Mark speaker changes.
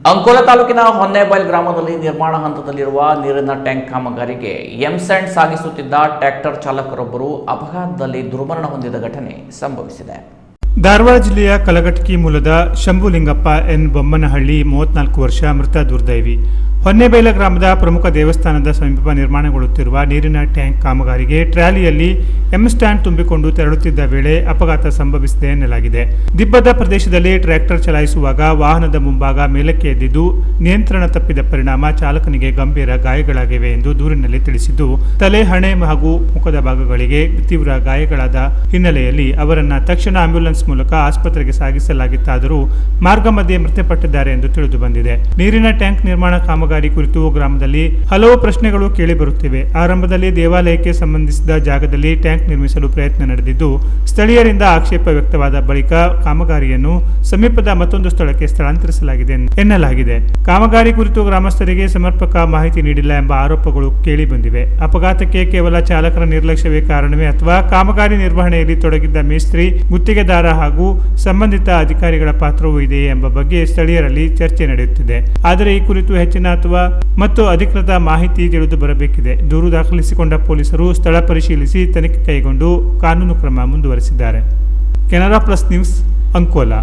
Speaker 1: ಅಂಕೋಲಾ ತಾಲೂಕಿನ ಹೊನ್ನೆಬೈಲ್ ಗ್ರಾಮದಲ್ಲಿ ನಿರ್ಮಾಣ ಹಂತದಲ್ಲಿರುವ ನೀರಿನ ಟ್ಯಾಂಕ್ ಕಾಮಗಾರಿಗೆ ಎಂಸ್ಯಾಂಡ್ ಸಾಗಿಸುತ್ತಿದ್ದ ಟ್ರ್ಯಾಕ್ಟರ್ ಚಾಲಕರೊಬ್ಬರು ಅಪಘಾತದಲ್ಲಿ ದುರ್ಮರಣ ಹೊಂದಿದ ಘಟನೆ ಸಂಭವಿಸಿದೆ.
Speaker 2: ಧಾರವಾಡ ಜಿಲ್ಲೆಯ ಕಲಘಟಕಿ ಮೂಲದ ಶಂಭುಲಿಂಗಪ್ಪ ಎನ್ ಬೊಮ್ಮನಹಳ್ಳಿ 34 ವರ್ಷ ಮೃತ ದುರ್ದೈವಿ. ಹೊನ್ನೆಬೈಲ ಗ್ರಾಮದ ಪ್ರಮುಖ ದೇವಸ್ಥಾನದ ಸಮೀಪ ನಿರ್ಮಾಣಗೊಳ್ಳುತ್ತಿರುವ ನೀರಿನ ಟ್ಯಾಂಕ್ ಕಾಮಗಾರಿಗೆ ಟ್ರಾಲಿಯಲ್ಲಿ ಎಂಸ್ಟ್ಯಾಂಡ್ ತುಂಬಿಕೊಂಡು ತೆರಳುತ್ತಿದ್ದ ವೇಳೆ ಅಪಘಾತ ಸಂಭವಿಸಿದೆ ಎನ್ನಲಾಗಿದೆ. ದಿಬ್ಬದ ಪ್ರದೇಶದಲ್ಲಿ ಟ್ರ್ಯಾಕ್ಟರ್ ಚಲಾಯಿಸುವಾಗ ವಾಹನದ ಮುಂಭಾಗ ಮೇಲಕ್ಕೆ ಎದ್ದಿದ್ದು ನಿಯಂತ್ರಣ ತಪ್ಪಿದ ಪರಿಣಾಮ ಚಾಲಕನಿಗೆ ಗಂಭೀರ ಗಾಯಗಳಾಗಿವೆ ಎಂದು ದೂರಿನಲ್ಲಿ ತಿಳಿಸಿದ್ದು, ತಲೆ, ಹಣೆ ಹಾಗೂ ಮುಖದ ಭಾಗಗಳಿಗೆ ತೀವ್ರ ಗಾಯಗಳಾದ ಹಿನ್ನೆಲೆಯಲ್ಲಿ ಅವರನ್ನು ತಕ್ಷಣ ಆಂಬ್ಯುಲೆನ್ಸ್ ಮೂಲಕ ಆಸ್ಪತ್ರೆಗೆ ಸಾಗಿಸಲಾಗಿತ್ತಾದರೂ ಮಾರ್ಗ ಮಧ್ಯೆ ಮೃತಪಟ್ಟಿದ್ದಾರೆ ಎಂದು ತಿಳಿದು ಬಂದಿದೆ. ನೀರಿನ ಟ್ಯಾಂಕ್ ನಿರ್ಮಾಣ ಕಾಮಗಾರಿ ಕುರಿತು ಗ್ರಾಮದಲ್ಲಿ ಹಲವು ಪ್ರಶ್ನೆಗಳು ಕೇಳಿಬರುತ್ತಿವೆ. ಆರಂಭದಲ್ಲಿ ದೇವಾಲಯಕ್ಕೆ ಸಂಬಂಧಿಸಿದ ಜಾಗದಲ್ಲಿ ಟ್ಯಾಂಕ್ ನಿರ್ಮಿಸಲು ಪ್ರಯತ್ನ ನಡೆದಿದ್ದು, ಸ್ಥಳೀಯರಿಂದ ಆಕ್ಷೇಪ ವ್ಯಕ್ತವಾದ ಬಳಿಕ ಕಾಮಗಾರಿಯನ್ನು ಸಮೀಪದ ಮತ್ತೊಂದು ಸ್ಥಳಕ್ಕೆ ಸ್ಥಳಾಂತರಿಸಲಾಗಿದೆ ಎನ್ನಲಾಗಿದೆ. ಕಾಮಗಾರಿ ಕುರಿತು ಗ್ರಾಮಸ್ಥರಿಗೆ ಸಮರ್ಪಕ ಮಾಹಿತಿ ನೀಡಿಲ್ಲ ಎಂಬ ಆರೋಪಗಳು ಕೇಳಿ ಬಂದಿವೆ. ಅಪಘಾತಕ್ಕೆ ಕೇವಲ ಚಾಲಕರ ನಿರ್ಲಕ್ಷ್ಯವೇ ಕಾರಣವೇ ಅಥವಾ ಕಾಮಗಾರಿ ನಿರ್ವಹಣೆಯಲ್ಲಿ ತೊಡಗಿದ್ದ ಮೇಸ್ತ್ರಿ, ಗುತ್ತಿಗೆದಾರ ಹಾಗೂ ಸಂಬಂಧಿತ ಅಧಿಕಾರಿಗಳ ಪಾತ್ರವೂ ಇದೆಯೇ ಎಂಬ ಬಗ್ಗೆ ಸ್ಥಳೀಯರಲ್ಲಿ ಚರ್ಚೆ ನಡೆಯುತ್ತಿದೆ. ಆದರೆ ಈ ಕುರಿತು ಹೆಚ್ಚಿನ ಮತ್ತು ಅಧಿಕೃತ ಮಾಹಿತಿ ತಿಳಿದು ಬರಬೇಕಿದೆ. ದೂರು ದಾಖಲಿಸಿಕೊಂಡ ಪೊಲೀಸರು ಸ್ಥಳ ಪರಿಶೀಲಿಸಿ ತನಿಖೆ ಕೈಗೊಂಡು ಕಾನೂನು ಕ್ರಮ ಮುಂದುವರೆಸಿದ್ದಾರೆ. Canara plus news, Ankola.